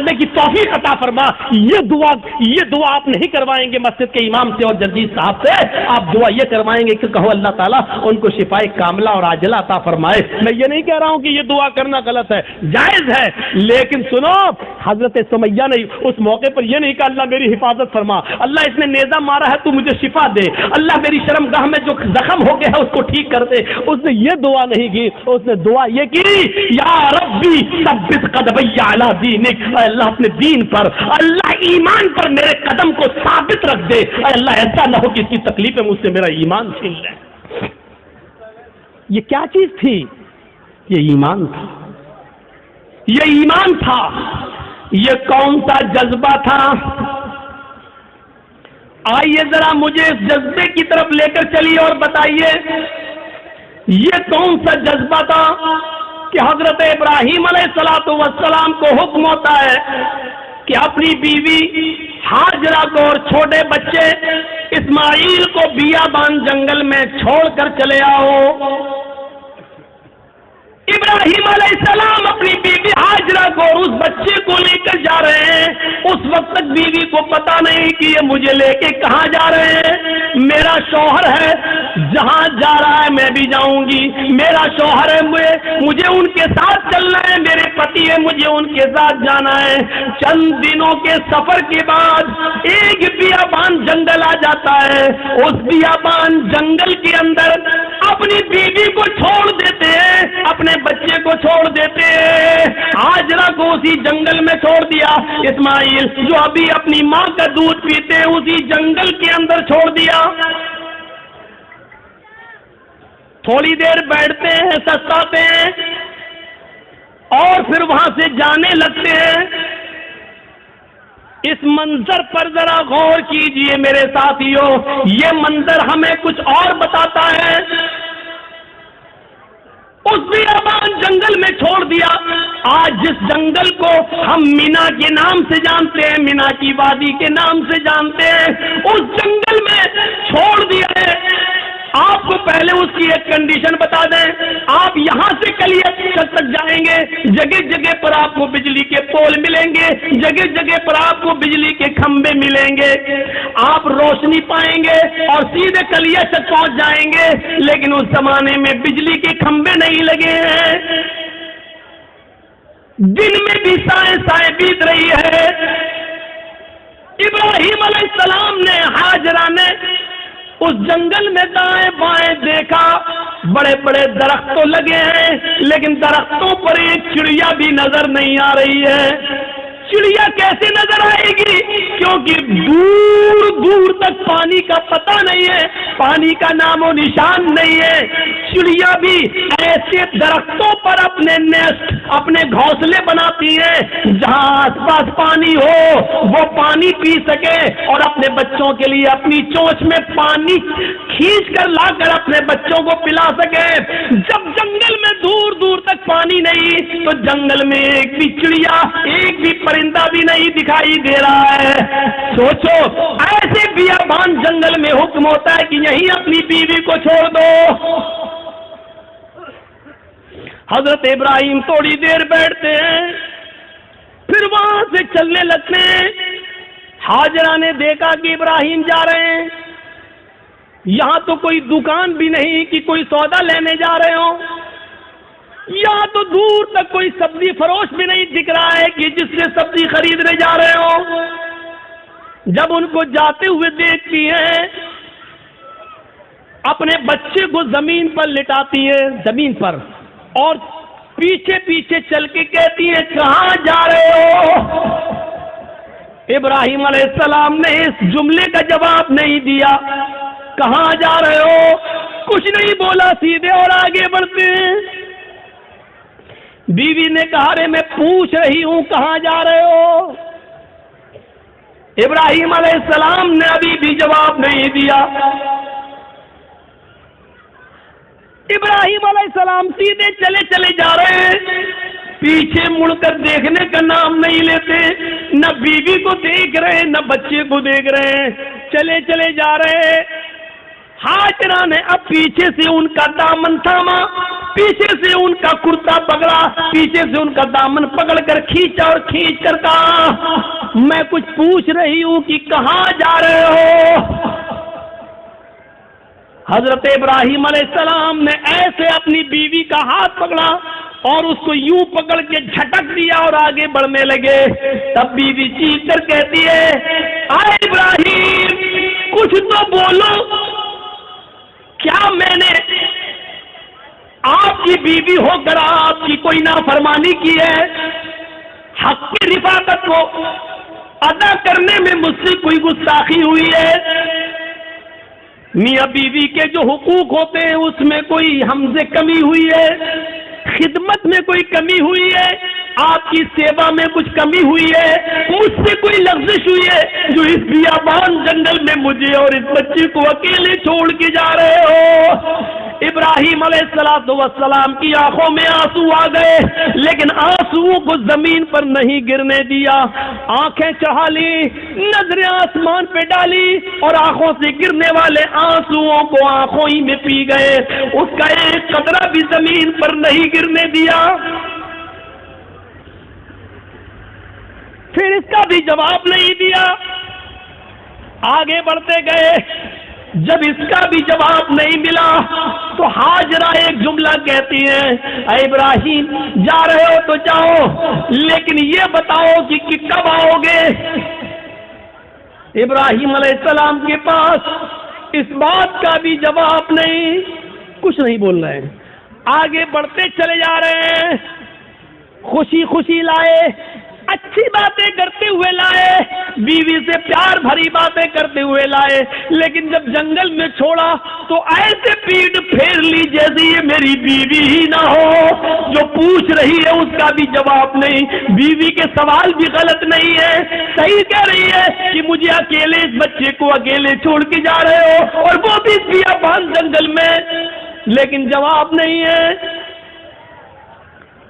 کرنے کی توفیق عطا فرما. یہ دعا آپ نہیں کروائیں گے مسجد کے امام سے اور جلدی صاحب سے, آپ دعا یہ کروائیں گے کہ کہو اللہ تعالیٰ ان کو شفائے کاملہ اور عاجلہ عطا فرمائے. میں یہ نہیں کہہ رہا ہوں کہ یہ دعا کرنا غلط ہے, جائز ہے, لیکن سنو حضرت سمیہ نے اس موقع پر یہ نہیں کہا اللہ میری حفاظت فرما, اللہ اس نے نیزہ مارا ہے تو مجھے شفا دے, اللہ میری شرمگاہ میں جو زخم ہو گیا ہے اس کو ٹھیک کر دے. اس نے یہ دعا نہیں کی, اس نے دعا یہ کی یا ربی ثبت قدمی علی دینک, اللہ اپنے دین پر, اللہ ایمان پر میرے قدم کو ثابت رکھ دے. اللہ ایسا نہ ہو کہ اس کی تکلیفیں مجھ سے میرا ایمان چھین لیں. یہ کیا چیز تھی؟ یہ ایمان تھا, یہ ایمان تھا. یہ کون سا جذبہ تھا؟ آئیے ذرا مجھے اس جذبے کی طرف لے کر چلیے اور بتائیے یہ کون سا جذبہ تھا کہ حضرت ابراہیم علیہ السلام کو حکم ہوتا ہے کہ اپنی بیوی ہاجرہ کو اور چھوٹے بچے اسماعیل کو بیابان جنگل میں چھوڑ کر چلے آؤ. ابراہیم علیہ السلام اپنی بیوی ہاجرہ کو اور اس بچے کو لے کر جا رہے ہیں. اس وقت تک بیوی کو پتا نہیں کہ یہ مجھے لے کے کہاں جا رہے ہیں. میرا شوہر ہے, جہاں جا رہا ہے میں بھی جاؤں گی. میرا شوہر ہے, مجھے ان کے ساتھ چلنا ہے. میرے پتی ہے, مجھے ان کے ساتھ جانا ہے. چند دنوں کے سفر کے بعد ایک بیابان جنگل آ جاتا ہے. اس بیابان جنگل کے اندر اپنی بیوی کو چھوڑ دیتے ہیں, اپنے بچے کو چھوڑ دیتے ہیں. ہاجرہ کو اسی جنگل میں چھوڑ دیا. اسماعیل جو ابھی اپنی ماں کا دودھ پیتے ہیں اسی جنگل کے اندر چھوڑ دیا. تھوڑی دیر بیٹھتے ہیں, سستاتے ہیں اور پھر وہاں سے جانے لگتے ہیں. اس منظر پر ذرا غور کیجئے میرے ساتھیوں, یہ منظر ہمیں کچھ اور بتاتا ہے. اس بیابان جنگل میں چھوڑ دیا. آج جس جنگل کو ہم مینا کے نام سے جانتے ہیں, مینا کی وادی کے نام سے جانتے ہیں, اس جنگل میں چھوڑ دیا ہے. آپ کو پہلے اس کی ایک کنڈیشن بتا دیں, آپ یہاں سے کلیت تک جائیں گے, جگہ جگہ پر آپ کو بجلی کے پول ملیں گے, جگہ جگہ پر آپ کو بجلی کے کھمبے ملیں گے, آپ روشنی پائیں گے اور سیدھے کلیت تک پہنچ جائیں گے. لیکن اس زمانے میں بجلی کے کھمبے نہیں لگے ہیں, دن میں بھی سائیں بیت رہی ہے. ابراہیم علیہ السلام نے, ہاجرہ نے اس جنگل میں دائیں بائیں دیکھا, بڑے بڑے درخت تو لگے ہیں لیکن درختوں پر ایک چڑیا بھی نظر نہیں آ رہی ہے. چڑیا کیسے نظر آئے گی؟ کیونکہ دور دور تک پانی کا پتہ نہیں ہے, پانی کا نام و نشان نہیں ہے. چڑیا بھی ایسے درختوں پر اپنے نیسٹ, اپنے گھونسلے بناتی ہیں جہاں آس پاس پانی ہو وہ پانی پی سکے اور اپنے بچوں کے لیے اپنی چونچ میں پانی کھینچ کر لا کر اپنے بچوں کو پلا سکے. جب جنگل میں دور دور تک پانی نہیں تو جنگل میں ایک بھی چڑیا, ایک بھی پرندہ بھی نہیں دکھائی دے رہا ہے. سوچو, ایسے بیابان جنگل میں حکم ہوتا ہے کہ یہیں اپنی بیوی کو چھوڑ دو. حضرت ابراہیم تھوڑی دیر بیٹھتے ہیں, پھر وہاں سے چلنے لگتے ہیں. ہاجرہ نے دیکھا کہ ابراہیم جا رہے ہیں, یہاں تو کوئی دکان بھی نہیں کہ کوئی سودا لینے جا رہے ہوں, یہاں تو دور تک کوئی سبزی فروش بھی نہیں دکھ رہا ہے کہ جس سے سبزی خریدنے جا رہے ہوں. جب ان کو جاتے ہوئے دیکھتی ہیں, اپنے بچے کو زمین پر لٹاتی ہے, زمین پر, اور پیچھے پیچھے چل کے کہتی ہیں کہاں جا رہے ہو؟ ابراہیم علیہ السلام نے اس جملے کا جواب نہیں دیا. کہاں جا رہے ہو کچھ نہیں بولا, سیدھے اور آگے بڑھتے ہیں. بیوی نے کہا رے میں پوچھ رہی ہوں کہاں جا رہے ہو؟ ابراہیم علیہ السلام نے ابھی بھی جواب نہیں دیا. ابراہیم علیہ السلام سیدھے چلے چلے جا رہے ہیں, پیچھے مڑ کر دیکھنے کا نام نہیں لیتے. نہ بیوی کو دیکھ رہے نہ بچے کو دیکھ رہے, چلے چلے جا رہے. ہاجرہ نے اب پیچھے سے ان کا دامن تھاما, پیچھے سے ان کا کرتا پکڑا، پیچھے سے ان کا دامن پکڑ کر کھینچا اور کھینچ کر کہا میں کچھ پوچھ رہی ہوں کہ کہاں جا رہے ہو؟ حضرت ابراہیم علیہ السلام نے ایسے اپنی بیوی کا ہاتھ پکڑا اور اس کو یوں پکڑ کے جھٹک دیا اور آگے بڑھنے لگے۔ تب بیوی چیخ کر کہتی ہے اے ابراہیم کچھ تو بولو، کیا میں نے آپ کی بیوی ہو کر آپ کی کوئی نافرمانی کی ہے؟ حق کی رفاقت کو ادا کرنے میں مجھ سے کوئی گستاخی ہوئی ہے؟ میاں بیوی کے جو حقوق ہوتے ہیں اس میں کوئی ہم سے کمی ہوئی ہے؟ خدمت میں کوئی کمی ہوئی ہے؟ آپ کی سیوا میں کچھ کمی ہوئی ہے؟ مجھ سے کوئی لغزش ہوئی ہے جو اس بیابان جنگل میں مجھے اور اس بچے کو اکیلے چھوڑ کے جا رہے ہو؟ ابراہیم علیہ السلام کی آنکھوں میں آنسو آ گئے، لیکن آنسوؤں کو زمین پر نہیں گرنے دیا، آنکھیں چڑھا لی، نظریں آسمان پہ ڈالی اور آنکھوں سے گرنے والے آنسوؤں کو آنکھوں ہی میں پی گئے، اس کا ایک قطرہ بھی زمین پر نہیں گرنے دیا۔ پھر اس کا بھی جواب نہیں دیا، آگے بڑھتے گئے۔ جب اس کا بھی جواب نہیں ملا تو ہاجرہ ایک جملہ کہتی ہیں اے ابراہیم جا رہے ہو تو جاؤ، لیکن یہ بتاؤ کہ کب آؤ گے؟ ابراہیم علیہ السلام کے پاس اس بات کا بھی جواب نہیں، کچھ نہیں بول رہے ہیں، آگے بڑھتے چلے جا رہے ہیں۔ خوشی خوشی لائے، اچھی باتیں کرتے ہوئے لائے، بیوی سے پیار بھری باتیں کرتے ہوئے لائے، لیکن جب جنگل میں چھوڑا تو ایسے پیٹ پھیر لی جیسے یہ میری بیوی ہی نہ ہو۔ جو پوچھ رہی ہے اس کا بھی جواب نہیں، بیوی کے سوال بھی غلط نہیں ہے، صحیح کہہ رہی ہے کہ مجھے اکیلے اس بچے کو اکیلے چھوڑ کے جا رہے ہو اور وہ بھی بیابان جنگل میں، لیکن جواب نہیں ہے۔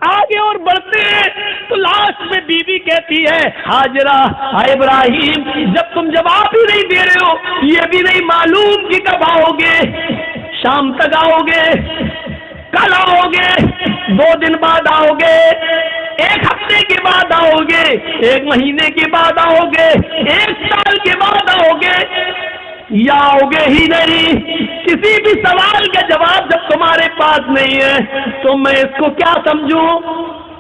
آگے اور بڑھتے ہیں تو لاسٹ میں بیوی کہتی ہے ہاجرہ اے ابراہیم جب تم جواب ہی نہیں دے رہے ہو، یہ بھی نہیں معلوم کہ کب آؤ گے، شام تک آؤ گے، کل آؤ گے، 2 دن بعد آؤ گے، 1 ہفتے کے بعد آؤ گے، 1 مہینے کے بعد آؤ گے، 1 سال کے بعد آؤ گے، یا آؤ گے ہی نہیں۔ کسی بھی سوال کا جواب جب تمہارے پاس نہیں ہے تو میں اس کو کیا سمجھوں؟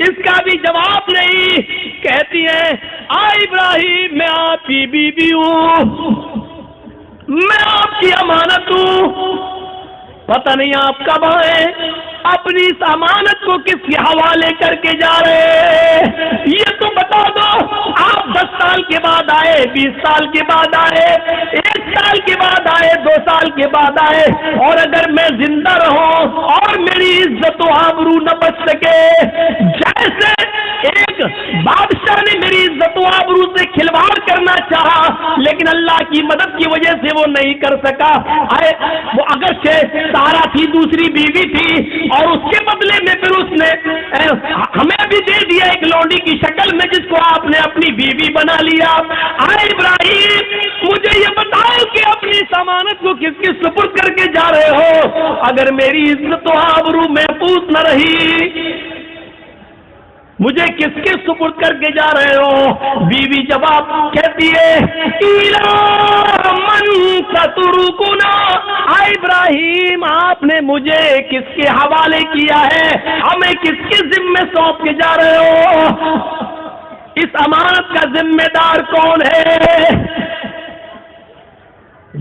اس کا بھی جواب نہیں۔ کہتی ہے اے ابراہیم میں آپ کی بیوی ہوں، میں آپ کی امانت ہوں، پتہ نہیں آپ کب آئیں، اپنی اس امانت کو کس کے حوالے کر کے جا رہے؟ یہ تو بتا دو، آپ 10 سال کے بعد آئے، 20 سال کے بعد آئے، 1 سال کے بعد آئے، 2 سال کے بعد آئے، اور اگر میں زندہ رہوں اور میری عزت و آبرو نہ بچ سکے، جیسے ایک بادشاہ نے میری عزت و آبرو سے کھلواڑ کرنا چاہا لیکن اللہ کی مدد کی وجہ سے وہ نہیں کر سکا، وہ اگرچہ سارا تھی دوسری بیوی تھی اور اس کے بدلے میں پھر اس نے ہمیں بھی دے دیا ایک لونڈی کی شکل میں جس کو آپ نے اپنی بیوی بنا لیا۔ اے ابراہیم مجھے یہ بتاؤ کہ اپنی ضمانت کو کس کے سپرد کر کے جا رہے ہو؟ اگر میری عزت و آبرو محفوظ نہ رہی مجھے کس کے سپرد کر کے جا رہے ہو؟ بیوی جواب کہتی ہے من سترکنا، اے ابراہیم آپ نے مجھے کس کے حوالے کیا ہے، ہمیں کس کے ذمے سونپ کے جا رہے ہو؟ اس امانت کا ذمہ دار کون ہے؟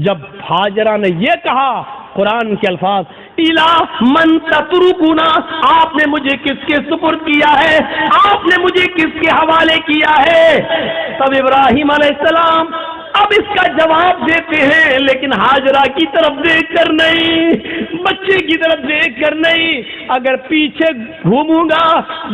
جب ہاجرہ نے یہ کہا، قرآن کے الفاظ الہ من تترکنا، آپ نے مجھے کس کے سپرد کیا ہے، آپ نے مجھے کس کے حوالے کیا ہے؟ تب ابراہیم علیہ السلام اب اس کا جواب دیتے ہیں، لیکن ہاجرہ کی طرف دیکھ کر نہیں، بچے کی طرف دیکھ کر نہیں۔ اگر پیچھے گھوموں گا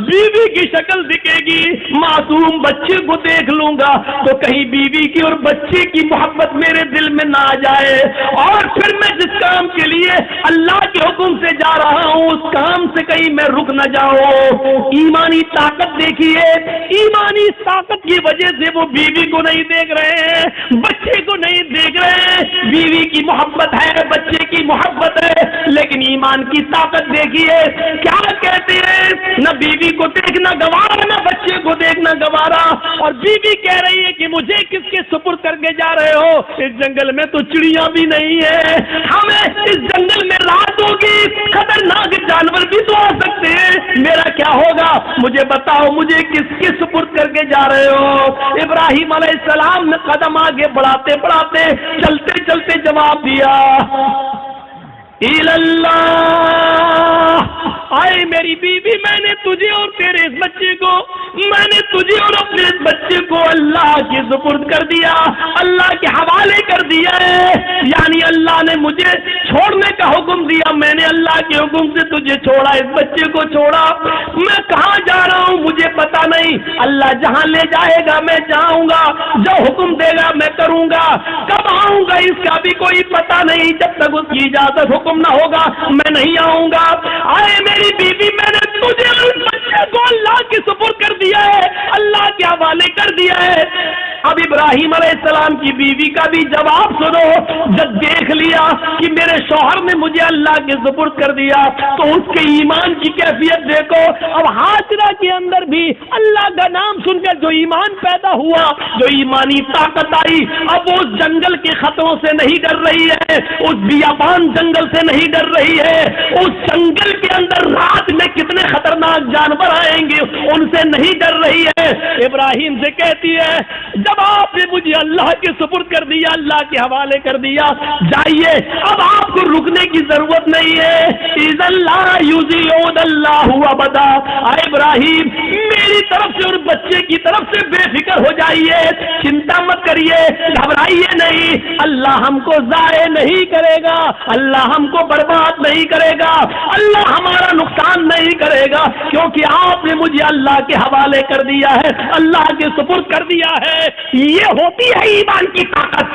بیوی کی شکل دکھے گی، معصوم بچے کو دیکھ لوں گا تو کہیں بیوی کی اور بچے کی محبت میرے دل میں نہ آ جائے، اور پھر میں جس کام کے لیے اللہ کے حکم سے جا رہا ہوں اس کام سے کہیں میں رک نہ جاؤں۔ ایمانی طاقت دیکھیے، ایمانی طاقت کی وجہ سے وہ بیوی کو نہیں دیکھ رہے ہیں، بچے کو نہیں دیکھ رہے ہیں، بیوی کی محبت ہے، بچے کی محبت ہے، لیکن ایمان کی طاقت دیکھیے کیا کہتے ہیں، نہ بیوی کو دیکھنا گوارا نہ بچے کو دیکھنا گوارا، اور بیوی کہہ رہی ہے کہ مجھے کس کے سپرد کر کے جا رہے ہو، اس جنگل میں تو چڑیاں بھی نہیں ہے، ہمیں اس جنگل میں رات ہوگی، خطرناک جانور بھی تو آ سکتے ہیں، میرا کیا ہوگا، مجھے بتاؤ مجھے کس کے سپرد کر کے جا رہے ہو۔ ابراہیم علیہ السلام نے قدم آگے بڑھاتے بڑھاتے چلتے چلتے جواب دیا، اللہ، آئے میری بیوی، میں نے تجھے اور تیرے اس بچے کو، میں نے تجھے اور اپنے اس بچے کو اللہ کے سپرد کر دیا، اللہ کے حوالے کر دیا ہے، یعنی اللہ نے مجھے چھوڑنے کا حکم دیا، میں نے اللہ کے حکم سے تجھے چھوڑا، اس بچے کو چھوڑا، میں کہاں جا رہا ہوں مجھے پتا نہیں، اللہ جہاں لے جائے گا میں جاؤں گا، جو حکم دے گا میں کروں گا، کب آؤں گا اس کا بھی کوئی پتا نہیں، جب تک اس کی اجازت حکم نہ ہوگا میں نہیں آؤں گا، آئے میری بیوی، میں نے تجھے اور اس بچے کو اللہ کے سپرد کر دیا ہے، اللہ کے حوالے کر دیا ہے۔ اب ابراہیم علیہ السلام کی بیوی کا بھی جواب سنو، جب دیکھ لیا کہ میرے شوہر نے مجھے اللہ کے سپرد کر دیا تو اس کے ایمان کی کیفیت دیکھو، اب ہاجرہ کے اندر بھی اللہ کا نام سن کر جو ایمان پیدا ہوا، جو ایمانی طاقت آئی، اب وہ اس جنگل کے خطروں سے نہیں ڈر رہی ہے، اس بیابان جنگل سے نہیں ڈر رہی ہے، اس جنگل کے اندر رات میں کتنے خطرناک جانور آئیں گے ان سے نہیں ڈر رہی ہے، ابراہیم سے کہتی ہے جب آپ نے مجھے اللہ کے سپرد کر دیا، اللہ کے حوالے کر دیا، جائیے، اب آپ کو رکنے کی ضرورت نہیں ہے، اذا لا یضیعون اللہ ابدا، اے ابراہیم میری طرف سے اور بچے کی طرف سے بے فکر ہو جائیے، چنتا مت کریے، گھبرائیے نہیں، اللہ ہم کو ضائع نہیں کرے گا، اللہ ہم کو برباد نہیں کرے گا، اللہ ہمارا نقصان نہیں کرے گا، کیونکہ آپ نے مجھے اللہ کے حوالے کر دیا ہے، اللہ کے سپرد کر دیا ہے۔ یہ ہوتی ہے ایمان کی طاقت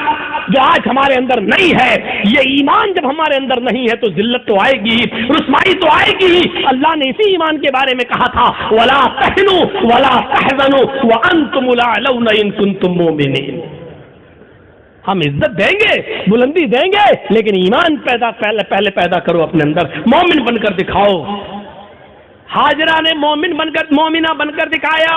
جو آج ہمارے اندر نہیں ہے، یہ ایمان جب ہمارے اندر نہیں ہے تو ذلت تو آئے گی، رسوائی تو آئے گی، اللہ نے اسی ایمان کے بارے میں کہا تھا وَلَا تَهِنُوا وَلَا تَحْزَنُوا وَأَنْتُمُ الْأَعْلَوْنَ إِن كُنتُم مُؤْمِنِينَ، ہم عزت دیں گے، بلندی دیں گے، لیکن ایمان پہلے پیدا کرو اپنے اندر، مومن بن کر دکھاؤ۔ ہاجرہ نے مومنہ بن کر دکھایا،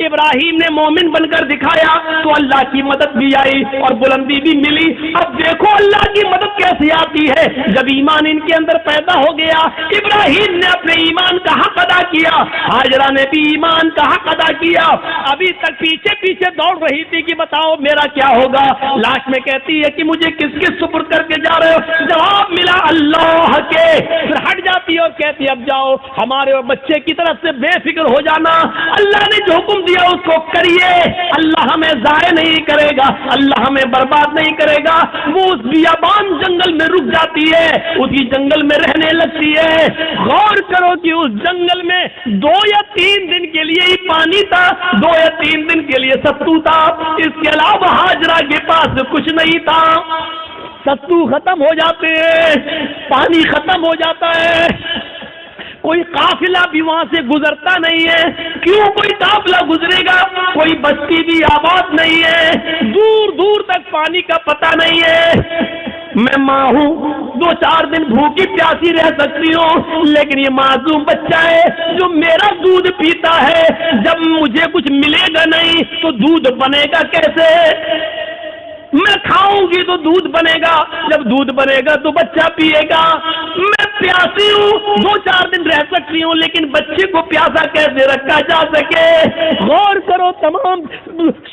ابراہیم نے مومن بن کر دکھایا تو اللہ کی مدد بھی آئی اور بلندی بھی ملی۔ اب دیکھو اللہ کی مدد کیسے آتی ہے، جب ایمان ان کے اندر پیدا ہو گیا، ابراہیم نے اپنے ایمان کا حق ادا کیا، ہاجرہ نے بھی ایمان کا حق ادا کیا، ابھی تک پیچھے پیچھے دوڑ رہی تھی کہ بتاؤ میرا کیا ہوگا، لاش میں کہتی ہے کہ مجھے کس کے سپرد کر کے جا رہے ہو، جواب ملا اللہ کے، پھر ہٹ جاتی اور کہتی اب جاؤ ہمارے اور بچے کی طرف سے بے فکر ہو جانا، اللہ نے جو حکم دیا اس کو کریے، اللہ ہمیں ضائع نہیں کرے گا، اللہ ہمیں برباد نہیں کرے گا۔ وہ اس بیابان جنگل میں رک جاتی ہے، اسی جنگل میں رہنے لگتی ہے۔ غور کرو کہ اس جنگل میں 2 یا 3 دن کے لیے ہی پانی تھا، 2 یا 3 دن کے لیے ستو تھا، اس کے علاوہ ہاجرہ کے پاس کچھ نہیں تھا۔ ستو ختم ہو جاتے ہیں، پانی ختم ہو جاتا ہے، کوئی قافلہ بھی وہاں سے گزرتا نہیں ہے، کیوں کوئی قافلہ گزرے گا، کوئی بستی بھی آباد نہیں ہے، دور دور تک پانی کا پتہ نہیں ہے۔ میں ماں ہوں، 2-4 دن بھوکی پیاسی رہ سکتی ہوں، لیکن یہ معصوم بچہ ہے جو میرا دودھ پیتا ہے، جب مجھے کچھ ملے گا نہیں تو دودھ بنے گا کیسے؟ میں کھاؤں گی تو دودھ بنے گا، جب دودھ بنے گا تو بچہ پیے گا، میں پیاسی ہوں، 2-4 دن رہ سکتی ہوں، لیکن بچے کو پیاسا کیسے رکھا جا سکے؟ غور کرو، تمام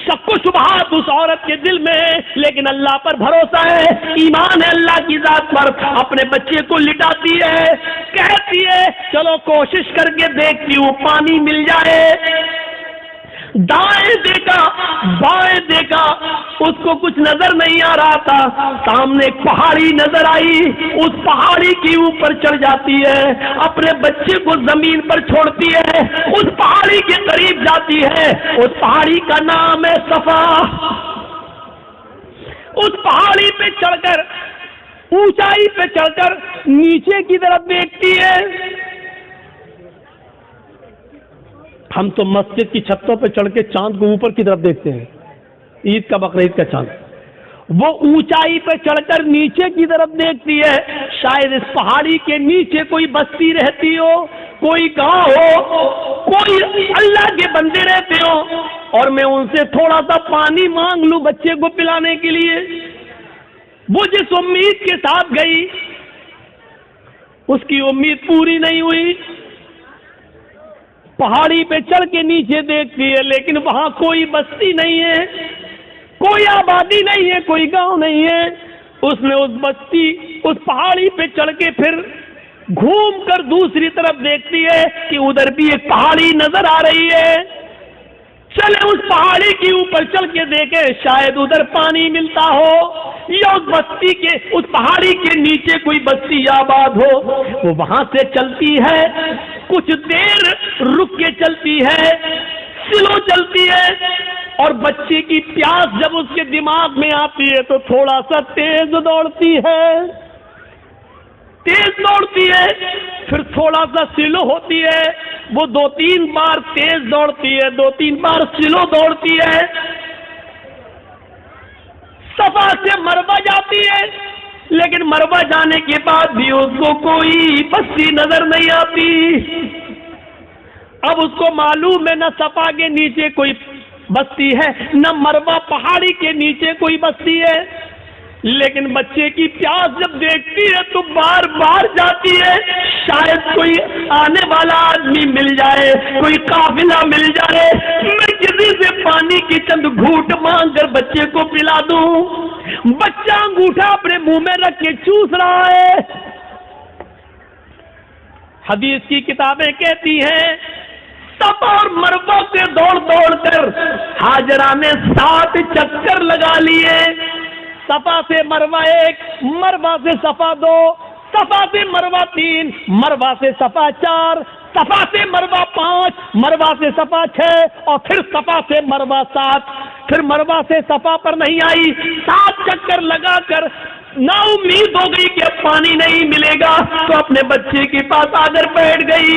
شک و شبہات اس عورت کے دل میں ہے، لیکن اللہ پر بھروسہ ہے، ایمان ہے اللہ کی ذات پر، اپنے بچے کو لٹاتی ہے، کہتی ہے چلو کوشش کر کے دیکھتی ہوں پانی مل جائے۔ دائیں دیکھا بائیں دیکھا، اس کو کچھ نظر نہیں آ رہا تھا، سامنے ایک پہاڑی نظر آئی، اس پہاڑی کے اوپر چڑھ جاتی ہے، اپنے بچے کو زمین پر چھوڑتی ہے، اس پہاڑی کے قریب جاتی ہے، اس پہاڑی کا نام ہے صفا۔ اس پہاڑی پہ چڑھ کر، اونچائی پہ چڑھ کر نیچے کی طرف دیکھتی ہے۔ ہم تو مسجد کی چھتوں پہ چڑھ کے چاند کو اوپر کی طرف دیکھتے ہیں، عید کا بقرعید کا چاند، وہ اونچائی پہ چڑھ کر نیچے کی طرف دیکھتی ہے، شاید اس پہاڑی کے نیچے کوئی بستی رہتی ہو، کوئی گاؤں ہو، کوئی اللہ کے بندے رہتے ہو، اور میں ان سے تھوڑا سا پانی مانگ لوں بچے کو پلانے کے لیے۔ وہ جس امید کے ساتھ گئی اس کی امید پوری نہیں ہوئی۔ پہاڑی پہ چڑھ کے نیچے دیکھتی ہے لیکن وہاں کوئی بستی نہیں ہے، کوئی آبادی نہیں ہے، کوئی گاؤں نہیں ہے۔ اس نے اس پہاڑی پہ چڑھ کے پھر گھوم کر دوسری طرف دیکھتی ہے کہ ادھر بھی ایک پہاڑی نظر آ رہی ہے، چلے اس پہاڑی کے اوپر چل کے دیکھے شاید ادھر پانی ملتا ہو یا اس پہاڑی کے نیچے کوئی بستی آباد ہو۔ وہ وہاں سے چلتی ہے، کچھ دیر رک کے چلتی ہے، سلو چلتی ہے، اور بچے کی پیاس جب اس کے دماغ میں آتی ہے تو تھوڑا سا تیز دوڑتی ہے، پھر تھوڑا سا سلو ہوتی ہے۔ وہ 2-3 بار تیز دوڑتی ہے، 2-3 بار سلو دوڑتی ہے، صفا سے مروہ جاتی ہے، لیکن مروہ جانے کے بعد بھی اس کو کوئی بستی نظر نہیں آتی۔ اب اس کو معلوم ہے نہ صفا کے نیچے کوئی بستی ہے، نہ مروہ پہاڑی کے نیچے کوئی بستی ہے، لیکن بچے کی پیاس جب دیکھتی ہے تو بار بار جاتی ہے، شاید کوئی آنے والا آدمی مل جائے، کوئی قافلہ مل جائے، میں کسی سے پانی کی چند گھونٹ مانگ کر بچے کو پلا دوں۔ بچہ انگوٹھا اپنے منہ میں رکھ کے چوس رہا ہے۔ حدیث کی کتابیں کہتی ہیں صفا اور مروہ سے دوڑ دوڑ کر ہاجرہ نے 7 چکر لگا لیے، صفا سے مروہ 1، مروہ سے صفا 2، صفا سے مروہ 3، مروہ سے صفا 4، صفا سے مروہ 5، مروہ سے صفا 6، اور پھر صفا سے مروہ 7۔ پھر مروہ سے صفا پر نہیں آئی، 7 چکر لگا کر نا امید ہو گئی کہ اب پانی نہیں ملے گا تو اپنے بچے کے پاس آ کر بیٹھ گئی،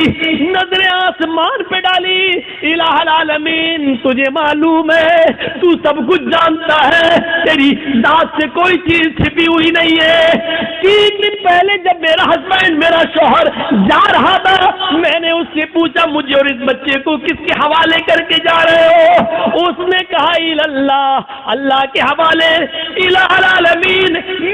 نظریں آسمان پہ ڈالی، الہ العالمین تجھے معلوم ہے، تو سب کچھ جانتا ہے، تیری ذات سے کوئی چیز چھپی ہوئی نہیں ہے۔ 3 دن پہلے جب میرا ہسبینڈ میرا شوہر جا رہا تھا میں نے اس سے پوچھا مجھے اور اس بچے کو کس کے حوالے کر کے جا رہے ہو؟ اس نے کہا اللہ، اللہ کے حوالے، الہ العالمین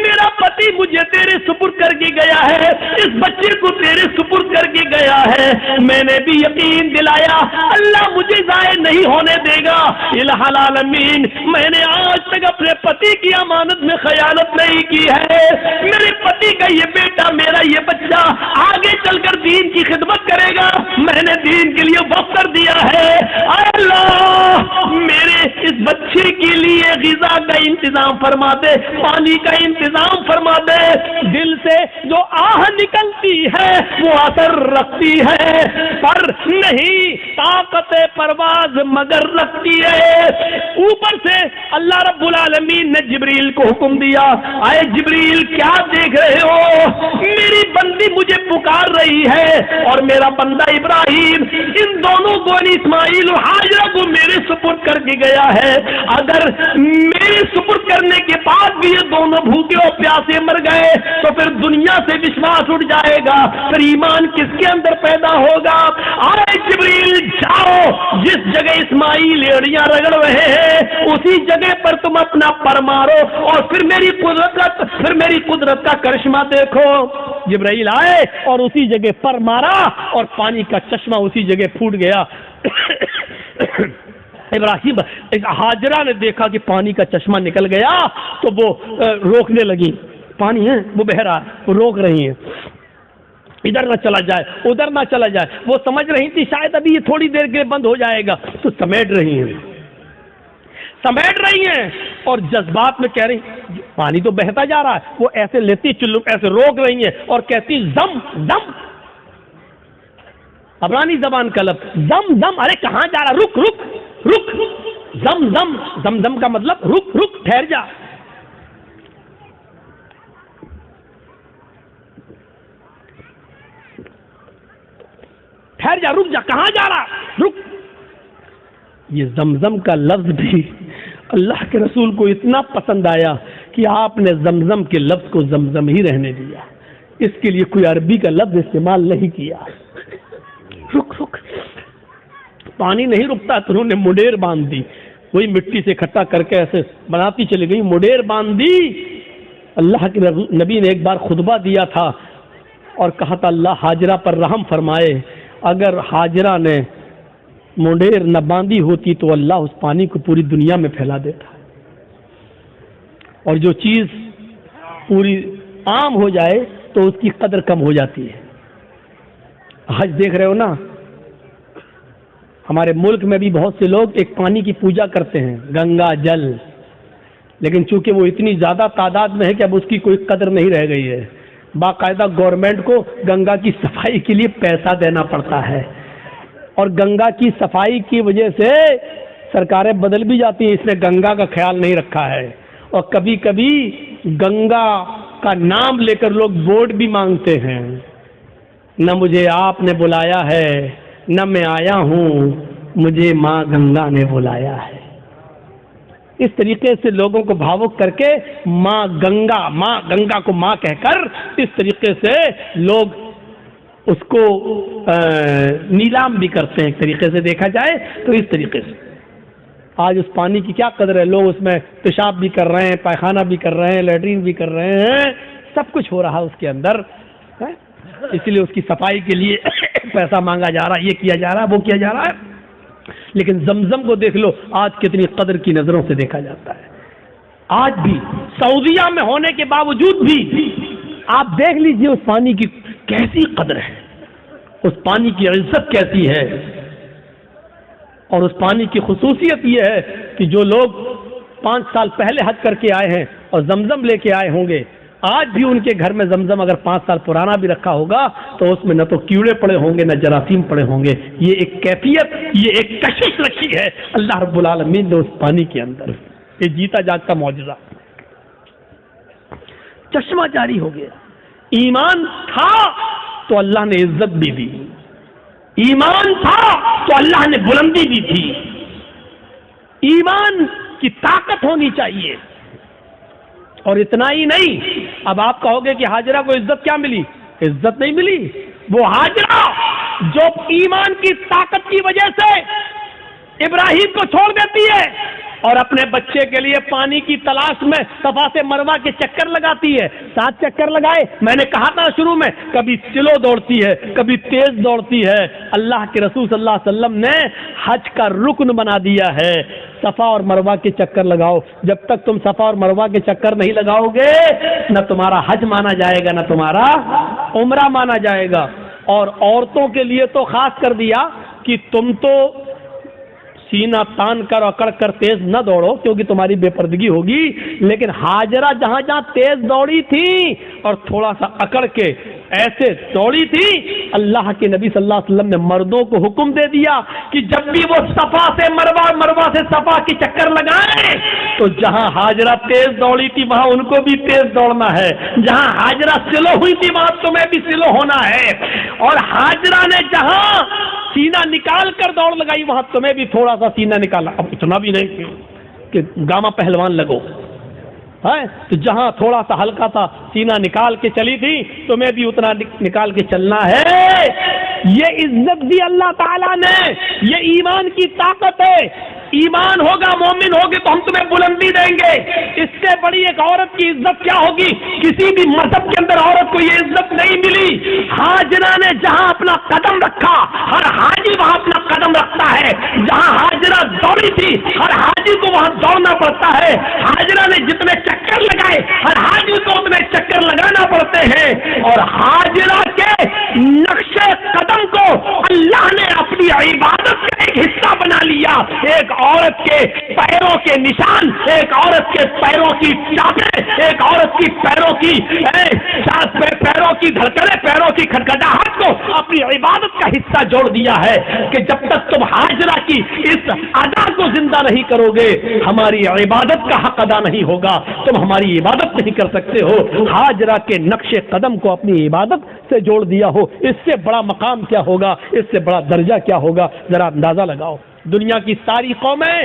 میرا پتی مجھے تیرے سپرد کر کے گیا ہے، اس بچے کو تیرے سپرد کر کے گیا ہے، میں نے بھی یقین دلایا اللہ مجھے ضائع نہیں ہونے دے گا، الہ العالمین میں نے آج تک اپنے پتی کی امانت میں خیانت نہیں کی ہے، میرے پتی کا یہ بیٹا میرا یہ بچہ آگے چل کر دین کی خدمت کرے گا، میں نے دین کے لیے وقف کر دیا ہے، اے اللہ میرے اس بچے کے لیے غذا کا انتظام فرما دے، پانی کا انتظام فرما دے، دل سے جو آہ نکلتی ہے وہ اثر رکھتی ہے، پر نہیں طاقت پرواز مگر رکھتی ہے۔ اوپر سے اللہ رب العالمین نے جبریل کو حکم دیا، اے جبریل کیا دیکھ رہے ہو؟ میری بندی مجھے پکار رہی ہے اور میرا بندہ ابراہیم ان دونوں کو اسماعیل اور ہاجرہ کو میرے سپرد کر کے گیا ہے، اگر میرے سپرد کرنے کے بعد بھی یہ دونوں بھوکے اور پیاسے مر گئے تو پھر دنیا سے وشواس اٹھ جائے گا، پھر ایمان کس کے اندر پیدا ہوگا؟ آئے جبریل جاؤ، جس جگہ اسماعیل ایڑیاں رگڑ رہے ہیں اسی جگہ پر تم اپنا پر مارو اور پھر میری قدرت کا کرشمہ دیکھو۔ جبرائیل آئے اور اسی جگہ پر مارا اور پانی کا چشمہ اسی جگہ پھوٹ گیا۔ ابراہیم ہاجرہ نے دیکھا کہ پانی کا چشمہ نکل گیا تو وہ روکنے لگی، پانی ہے وہ بہہ رہا، وہ روک رہی ہیں ادھر نہ چلا جائے ادھر نہ چلا جائے، وہ سمجھ رہی تھی شاید ابھی یہ تھوڑی دیر کے لیے بند ہو جائے گا تو سمیٹ رہی ہیں اور جذبات میں کہہ رہی پانی تو بہتا جا رہا ہے، وہ ایسے لیتی چلو ایسے روک رہی ہیں اور کہتی زم زم، عبرانی زبان کا لفظ زم زم، ارے کہاں جا رہا، رک رک رک، زم زم، زم زم کا مطلب رک رک، ٹھہر جا، ٹھہر جا، رک جا، کہاں جا رہا، رک۔ یہ زمزم کا لفظ بھی اللہ کے رسول کو اتنا پسند آیا کہ کہ آپ نے زمزم کے لفظ کو زمزم ہی رہنے دیا، اس کے لیے کوئی عربی کا لفظ استعمال نہیں کیا۔ رک پانی نہیں رکتا تو انہوں نے مڈیر باندھ دی، وہی مٹی سے اکٹھا کر کے ایسے بناتی چلی گئی، مڈیر باندھ دی۔ اللہ کے نبی نے ایک بار خطبہ دیا تھا اور کہا تھا اللہ ہاجرہ پر رحم فرمائے، اگر ہاجرہ نے مڈیر نہ باندھی ہوتی تو اللہ اس پانی کو پوری دنیا میں پھیلا دیتا۔ اور جو چیز پوری عام ہو جائے تو اس کی قدر کم ہو جاتی ہے۔ آج دیکھ رہے ہو نا، ہمارے ملک میں بھی بہت سے لوگ ایک پانی کی پوجا کرتے ہیں، گنگا جل، لیکن چونکہ وہ اتنی زیادہ تعداد میں ہے کہ اب اس کی کوئی قدر نہیں رہ گئی ہے۔ باقاعدہ گورنمنٹ کو گنگا کی صفائی کے لیے پیسہ دینا پڑتا ہے، اور گنگا کی صفائی کی وجہ سے سرکاریں بدل بھی جاتی ہیں، اس نے گنگا کا خیال نہیں رکھا ہے۔ اور کبھی کبھی گنگا کا نام لے کر لوگ ووٹ بھی مانگتے ہیں، نہ مجھے آپ نے بلایا ہے نہ میں آیا ہوں، مجھے ماں گنگا نے بلایا ہے۔ اس طریقے سے لوگوں کو بھاوک کر کے ماں گنگا کو ماں کہہ کر اس طریقے سے لوگ اس کو نیلام بھی کرتے ہیں، ایک طریقے سے دیکھا جائے تو اس طریقے سے۔ آج اس پانی کی کیا قدر ہے، لوگ اس میں پیشاب بھی کر رہے ہیں، پائخانہ بھی کر رہے ہیں، لیٹرین بھی کر رہے ہیں، سب کچھ ہو رہا ہے اس کے اندر، اس لیے اس کی صفائی کے لیے پیسہ مانگا جا رہا ہے، یہ کیا جا رہا ہے، وہ کیا جا رہا ہے۔ لیکن زمزم کو دیکھ لو آج کتنی قدر کی نظروں سے دیکھا جاتا ہے۔ آج بھی سعودیہ میں ہونے کے باوجود بھی آپ دیکھ لیجئے اس پانی کی کیسی قدر ہے، اس پانی کی عزت کیسی ہے۔ اور اس پانی کی خصوصیت یہ ہے کہ جو لوگ 5 سال پہلے حج کر کے آئے ہیں اور زمزم لے کے آئے ہوں گے، آج بھی ان کے گھر میں زمزم اگر 5 سال پرانا بھی رکھا ہوگا تو اس میں نہ تو کیڑے پڑے ہوں گے نہ جراثیم پڑے ہوں گے۔ یہ ایک کیفیت، یہ ایک کشش رکھی ہے اللہ رب العالمین نے اس پانی کے اندر، یہ جیتا جاگتا معجزہ۔ چشمہ جاری ہو گیا، ایمان تھا تو اللہ نے عزت بھی دی، ایمان تھا تو اللہ نے بلندی بھی دی۔ ایمان کی طاقت ہونی چاہیے۔ اور اتنا ہی نہیں، اب آپ کہو گے کہ ہاجرہ کو عزت کیا ملی؟ عزت نہیں ملی، وہ ہاجرہ جو ایمان کی طاقت کی وجہ سے ابراہیم کو چھوڑ دیتی ہے اور اپنے بچے کے لیے پانی کی تلاش میں صفا سے مروہ کے چکر لگاتی ہے، 7 چکر لگائے۔ میں نے کہا تھا شروع میں، کبھی سلو دوڑتی ہے، کبھی تیز دوڑتی ہے۔ اللہ کے رسول صلی اللہ علیہ وسلم نے حج کا رکن بنا دیا ہے، صفا اور مروہ کے چکر لگاؤ۔ جب تک تم صفا اور مروہ کے چکر نہیں لگاؤ گے نہ تمہارا حج مانا جائے گا نہ تمہارا عمرہ مانا جائے گا۔ اور عورتوں کے لیے تو خاص کر دیا کہ تم تو سینہ تان کر اکڑ کر تیز نہ دوڑو کیونکہ تمہاری بے پردگی ہوگی، لیکن ہاجرہ جہاں جہاں تیز دوڑی تھی اور تھوڑا سا اکڑ کے ایسے دوڑی تھی، اللہ کے نبی صلی اللہ علیہ وسلم نے مردوں کو حکم دے دیا کہ جب بھی وہ صفا سے مروہ، مروہ سے صفا کی چکر لگائیں تو جہاں ہاجرہ تیز دوڑی تھی وہاں ان کو بھی تیز دوڑنا ہے، جہاں ہاجرہ سلو ہوئی تھی وہاں تمہیں بھی سلو ہونا ہے، اور ہاجرہ نے جہاں سینہ نکال کر دوڑ لگائی وہاں تمہیں بھی تھوڑا سا سینہ نکالا۔ اب اتنا بھی نہیں کہ گاما پہلوان لگو، تو جہاں تھوڑا سا ہلکا تھا سینہ نکال کے چلی تھی تمہیں بھی اتنا نکال کے چلنا ہے۔ یہ عزت دی اللہ تعالیٰ نے، یہ ایمان کی طاقت ہے۔ ایمان ہوگا، مومن ہوگے تو ہم تمہیں بلندی دیں گے۔ اس سے بڑی ایک عورت کی عزت کیا ہوگی؟ کسی بھی مذہب کے اندر عورت کو یہ عزت نہیں ملی۔ ہاجرہ نے جہاں اپنا قدم رکھا، ہر حاجی وہاں اپنا قدم رکھتا ہے۔ جہاں ہاجرہ دوڑی تھی ہر حاجی کو وہاں دوڑنا پڑتا ہے۔ ہاجرہ نے جتنے چکر لگائے ہر حاجی کو اتنے چکر لگانا پڑتے ہیں، اور ہاجرہ کے نقش قدم کو اللہ نے اپنی عبادت کا ایک حصہ بنا لیا۔ ایک عورت کے پیروں کے نشان، ایک عورت کے پیروں کی چاپیں، ایک عورت کی پیروں کی پیروں کی دھڑکنیں، پیروں کی کھٹکھٹاہٹ کو اپنی عبادت کا حصہ جوڑ دیا ہے کہ جب تک تم ہاجرہ کی اس ادا کو زندہ نہیں کرو گے ہماری عبادت کا حق ادا نہیں ہوگا، تم ہماری عبادت نہیں کر سکتے ہو۔ ہاجرہ کے نقش قدم کو اپنی عبادت سے جوڑ دیا ہو، اس سے بڑا مقام کیا ہوگا، اس سے بڑا درجہ کیا ہوگا، ذرا اندازہ لگاؤ۔ دنیا کی ساری قومیں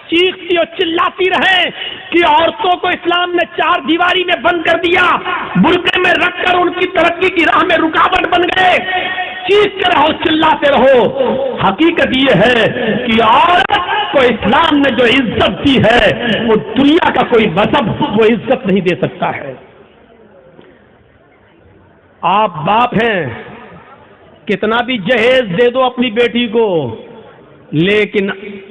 چیختی اور چلاتی رہیں کہ عورتوں کو اسلام نے 4 دیواری میں بند کر دیا، برقعے میں رکھ کر ان کی ترقی کی راہ میں رکاوٹ بن گئے، چیختے رہو، چلاتے رہو۔ حقیقت یہ ہے کہ عورت کو اسلام نے جو عزت دی ہے وہ دنیا کا کوئی مذہب وہ عزت نہیں دے سکتا ہے۔ آپ باپ ہیں، کتنا بھی جہیز دے دو اپنی بیٹی کو، لیکن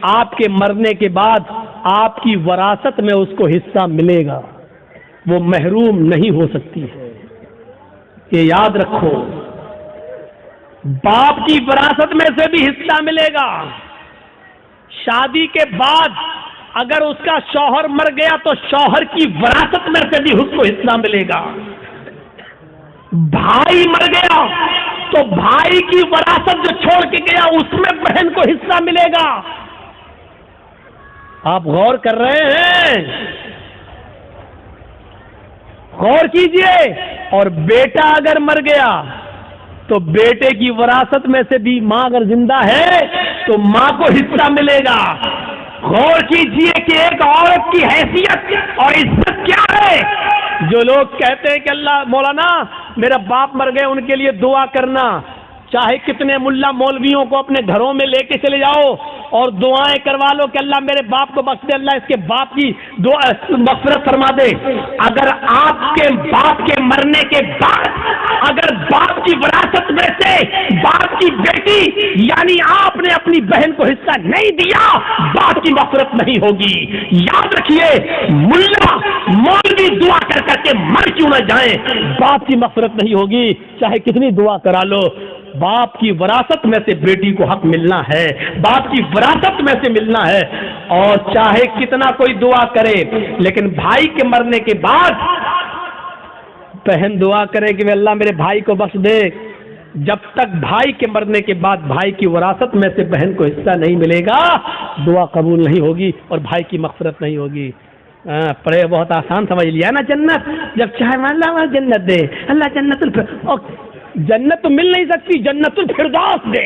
آپ کے مرنے کے بعد آپ کی وراثت میں اس کو حصہ ملے گا، وہ محروم نہیں ہو سکتی ہے۔ یہ یاد رکھو، باپ کی وراثت میں سے بھی حصہ ملے گا۔ شادی کے بعد اگر اس کا شوہر مر گیا تو شوہر کی وراثت میں سے بھی اس کو حصہ ملے گا۔ بھائی مر گیا تو بھائی کی وراثت جو چھوڑ کے گیا اس میں بہن کو حصہ ملے گا۔ آپ غور کر رہے ہیں؟ غور کیجئے۔ اور بیٹا اگر مر گیا تو بیٹے کی وراثت میں سے بھی ماں اگر زندہ ہے تو ماں کو حصہ ملے گا۔ غور کیجئے کہ ایک عورت کی حیثیت اور عزت کیا ہے۔ جو لوگ کہتے ہیں کہ اللہ مولانا میرا باپ مر گئے ان کے لیے دعا کرنا، چاہے کتنے ملا مولویوں کو اپنے گھروں میں لے کے چلے جاؤ اور دعائیں کروا لو کہ اللہ میرے باپ کو بخش دے، اللہ اس کے باپ کی دعا مغفرت فرما دے۔ اگر آپ کے باپ کے مرنے کے بعد اگر باپ کی وراثت میں سے باپ کی بیٹی یعنی آپ نے اپنی بہن کو حصہ نہیں دیا، باپ کی مغفرت نہیں ہوگی۔ یاد رکھیے، ملا مولوی دعا کر کر کے مر کیوں نہ جائیں، باپ کی مغفرت نہیں ہوگی چاہے کتنی دعا کرا لو۔ باپ کی وراثت میں سے بیٹی کو حق ملنا ہے، باپ کی وراثت میں سے ملنا ہے، اور چاہے کتنا کوئی دعا کرے، لیکن بھائی کے مرنے کے بعد بہن دعا کرے کہ اللہ میرے بھائی کو بخش دے، جب تک بھائی کے مرنے کے بعد بھائی کی وراثت میں سے بہن کو حصہ نہیں ملے گا دعا قبول نہیں ہوگی اور بھائی کی مغفرت نہیں ہوگی۔ پڑھے بہت آسان سمجھ لیا نا، جنت جب چاہے اللہ جنت دے، اللہ جنت تو مل نہیں سکتی، جنت الفردوس دے۔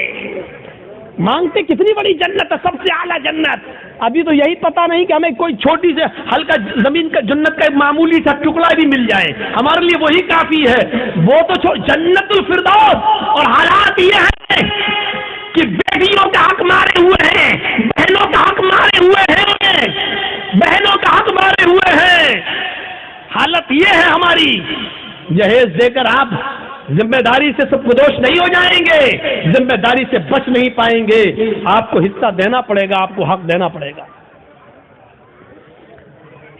مانگتے کتنی بڑی جنت ہے، سب سے اعلیٰ جنت۔ ابھی تو یہی پتا نہیں کہ ہمیں کوئی چھوٹی سے ہلکا زمین کا جنت کا معمولی سا ٹکڑا بھی مل جائے، ہمارے لیے وہی کافی ہے۔ وہ تو جنت الفردوس۔ اور حالات یہ ہے کہ بیٹیوں کا حق مارے ہوئے ہیں، بہنوں کا حق مارے ہوئے ہیں، بہنوں کا حق مارے ہوئے ہیں۔ حالت یہ ہے ہماری، جہیز دے کر آپ ذمہ داری سے سب بدوش نہیں ہو جائیں گے، ذمہ داری سے بچ نہیں پائیں گے، آپ کو حصہ دینا پڑے گا، آپ کو حق دینا پڑے گا۔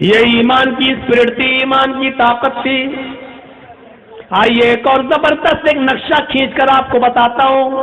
یہ ایمان کی اسپرٹ تھی، ایمان کی طاقت تھی۔ آئیے ایک اور زبردست ایک نقشہ کھینچ کر آپ کو بتاتا ہوں۔